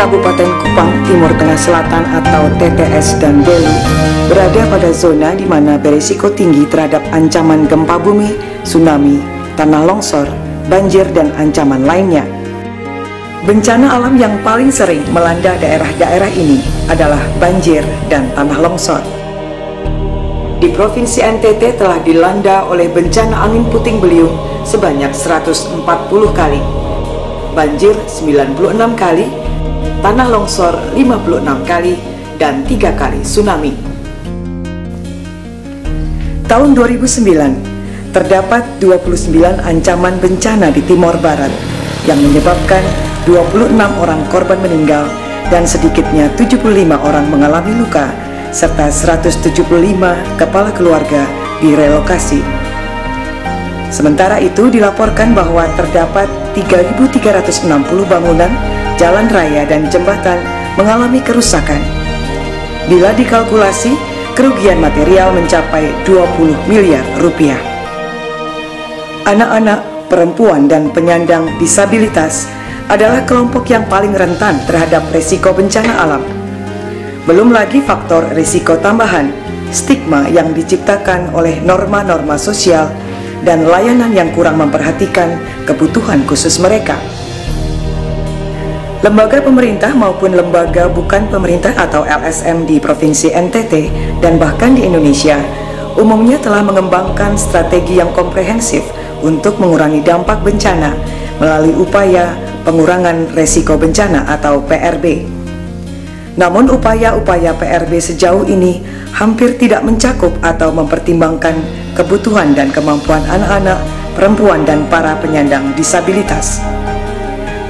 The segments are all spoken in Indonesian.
Kabupaten Kupang, Timur Tengah Selatan atau TTS dan Belu berada pada zona di mana berisiko tinggi terhadap ancaman gempa bumi, tsunami, tanah longsor, banjir, dan ancaman lainnya. Bencana alam yang paling sering melanda daerah-daerah ini adalah banjir dan tanah longsor. Di Provinsi NTT telah dilanda oleh bencana angin puting beliung sebanyak 140 kali, banjir 96 kali, tanah longsor 56 kali, dan 3 kali tsunami. Tahun 2009, terdapat 29 ancaman bencana di Timor Barat yang menyebabkan 26 orang korban meninggal dan sedikitnya 75 orang mengalami luka, serta 175 kepala keluarga direlokasi. Sementara itu dilaporkan bahwa terdapat 3.360 bangunan, jalan raya, dan jembatan mengalami kerusakan. Bila dikalkulasi, kerugian material mencapai 20 miliar rupiah. Anak-anak, perempuan, dan penyandang disabilitas adalah kelompok yang paling rentan terhadap risiko bencana alam. Belum lagi faktor risiko tambahan, stigma yang diciptakan oleh norma-norma sosial dan layanan yang kurang memperhatikan kebutuhan khusus mereka. Lembaga pemerintah maupun lembaga bukan pemerintah atau LSM di Provinsi NTT dan bahkan di Indonesia umumnya telah mengembangkan strategi yang komprehensif untuk mengurangi dampak bencana melalui upaya pengurangan resiko bencana atau PRB. Namun upaya-upaya PRB sejauh ini hampir tidak mencakup atau mempertimbangkan kebutuhan dan kemampuan anak-anak, perempuan, dan para penyandang disabilitas.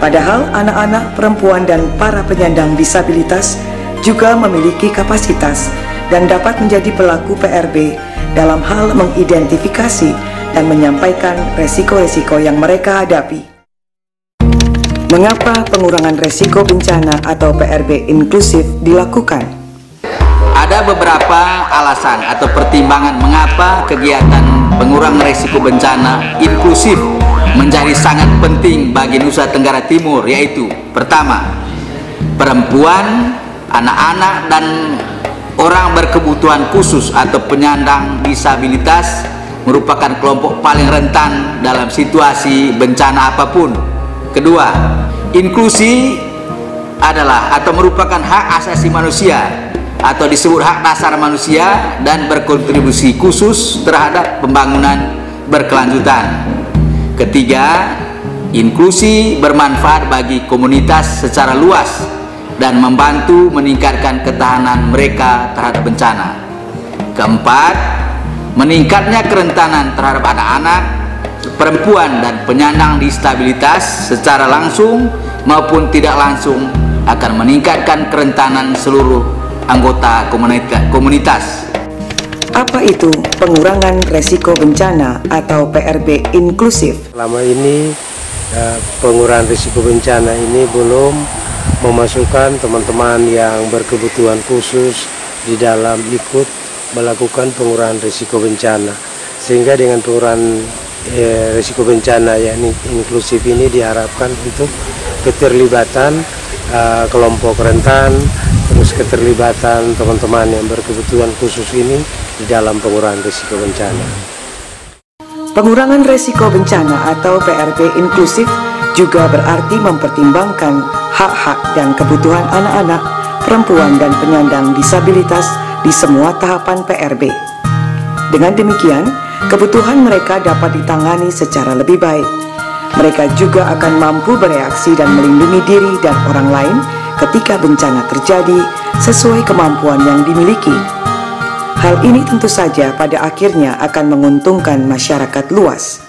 Padahal anak-anak, perempuan, dan para penyandang disabilitas juga memiliki kapasitas dan dapat menjadi pelaku PRB dalam hal mengidentifikasi dan menyampaikan resiko-resiko yang mereka hadapi. Mengapa pengurangan resiko bencana atau PRB inklusif dilakukan? Ada beberapa alasan atau pertimbangan mengapa kegiatan pengurangan resiko bencana inklusif menjadi sangat penting bagi Nusa Tenggara Timur, yaitu pertama, perempuan, anak-anak, dan orang berkebutuhan khusus atau penyandang disabilitas merupakan kelompok paling rentan dalam situasi bencana apapun. Kedua, inklusi adalah atau merupakan hak asasi manusia atau disebut hak dasar manusia dan berkontribusi khusus terhadap pembangunan berkelanjutan. Ketiga, inklusi bermanfaat bagi komunitas secara luas dan membantu meningkatkan ketahanan mereka terhadap bencana. Keempat, meningkatnya kerentanan terhadap anak-anak, perempuan, dan penyandang disabilitas secara langsung maupun tidak langsung akan meningkatkan kerentanan seluruh anggota komunitas. Apa itu pengurangan resiko bencana atau PRB inklusif? Selama ini pengurangan risiko bencana ini belum memasukkan teman-teman yang berkebutuhan khusus di dalam ikut melakukan pengurangan risiko bencana, sehingga dengan pengurangan risiko bencana yang inklusif ini diharapkan untuk keterlibatan kelompok rentan, terus keterlibatan teman-teman yang berkebutuhan khusus ini di dalam pengurangan risiko bencana. Pengurangan risiko bencana atau PRB inklusif juga berarti mempertimbangkan hak-hak dan kebutuhan anak-anak, perempuan, dan penyandang disabilitas di semua tahapan PRB. Dengan demikian, kebutuhan mereka dapat ditangani secara lebih baik. Mereka juga akan mampu bereaksi dan melindungi diri dan orang lain ketika bencana terjadi sesuai kemampuan yang dimiliki. Hal ini tentu saja pada akhirnya akan menguntungkan masyarakat luas.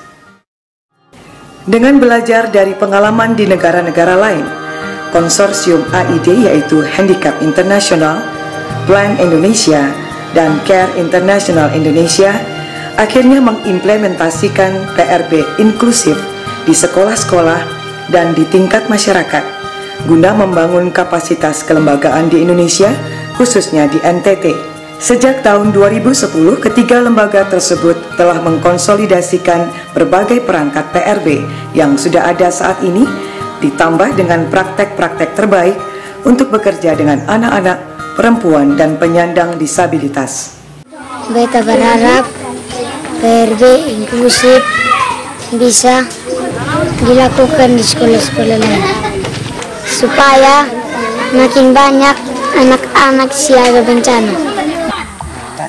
Dengan belajar dari pengalaman di negara-negara lain, konsorsium AID yaitu Handicap International, Plan Indonesia, dan Care International Indonesia akhirnya mengimplementasikan PRB inklusif di sekolah-sekolah dan di tingkat masyarakat guna membangun kapasitas kelembagaan di Indonesia, khususnya di NTT. Sejak tahun 2010, ketiga lembaga tersebut telah mengkonsolidasikan berbagai perangkat PRB yang sudah ada saat ini, ditambah dengan praktek-praktek terbaik untuk bekerja dengan anak-anak, perempuan, dan penyandang disabilitas. Beta berharap PRB inklusif bisa dilakukan di sekolah-sekolah lain supaya makin banyak anak-anak siaga bencana.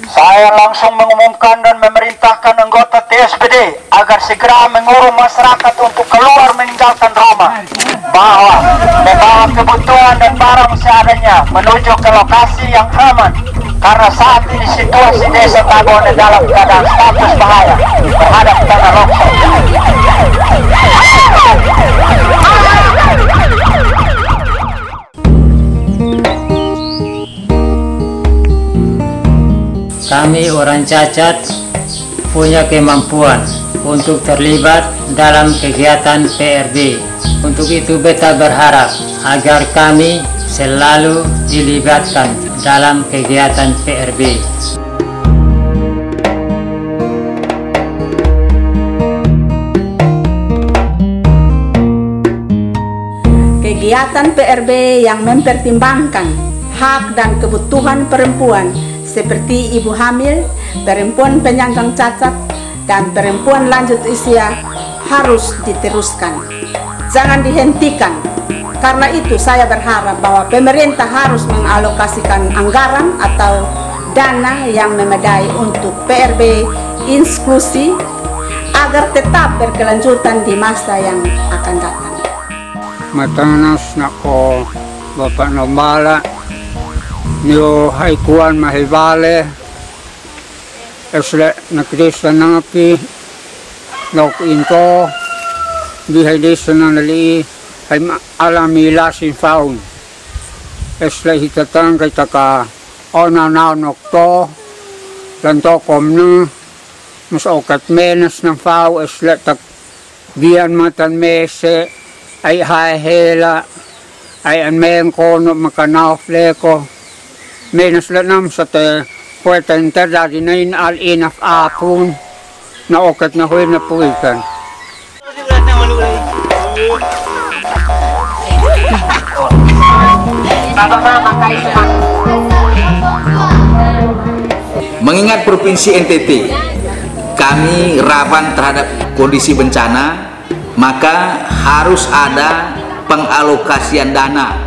Saya langsung mengumumkan dan memerintahkan anggota TSPD agar segera mengurung masyarakat untuk keluar meninggalkan rumah, bahwa membawa kebutuhan dan barang seadanya menuju ke lokasi yang aman, karena saat ini situasi desa Tagone dalam keadaan status bahaya terhadap tanah longsor. Kami orang cacat punya kemampuan untuk terlibat dalam kegiatan PRB. Untuk itu beta berharap agar kami selalu dilibatkan dalam kegiatan PRB. Kegiatan PRB yang mempertimbangkan hak dan kebutuhan perempuan seperti ibu hamil, perempuan penyandang cacat, dan perempuan lanjut usia harus diteruskan. Jangan dihentikan. Karena itu saya berharap bahwa pemerintah harus mengalokasikan anggaran atau dana yang memadai untuk PRB inklusi agar tetap berkelanjutan di masa yang akan datang. Matanas nako Bapak Nombala niyo haikuan mahibale esle nakrista nangapi nok into dihidisa nanali ay alamila sin faun esle hitatang kay taka onanaw nokto lanto komna mas okat menas ng fau esle tak biyan matan mese ay hahela ay an men kono makanaw fleko menos lanam sa te puweta interda dinain al inaf apun na okat na huy na puwikan. Mengingat Provinsi NTT kami rawan terhadap kondisi bencana, maka harus ada pengalokasian dana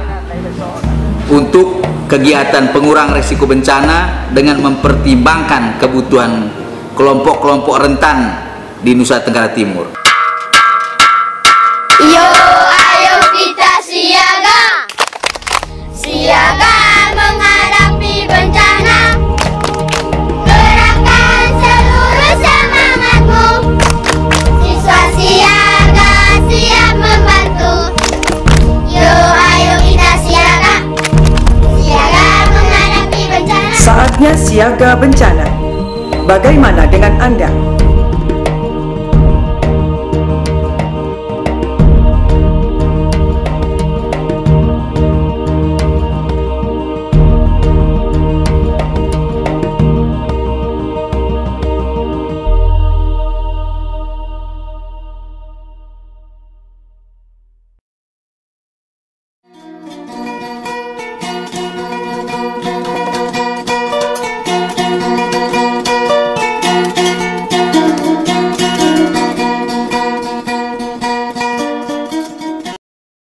untuk kegiatan pengurangan risiko bencana dengan mempertimbangkan kebutuhan kelompok-kelompok rentan di Nusa Tenggara Timur. Yo, ayo kita siaga, siaga menghadapi bencana. Gerakkan seluruh semangatmu, siswa siaga siap membantu. Yo, ayo kita siaga, siaga menghadapi bencana. Saatnya siaga bencana. Bagaimana dengan Anda?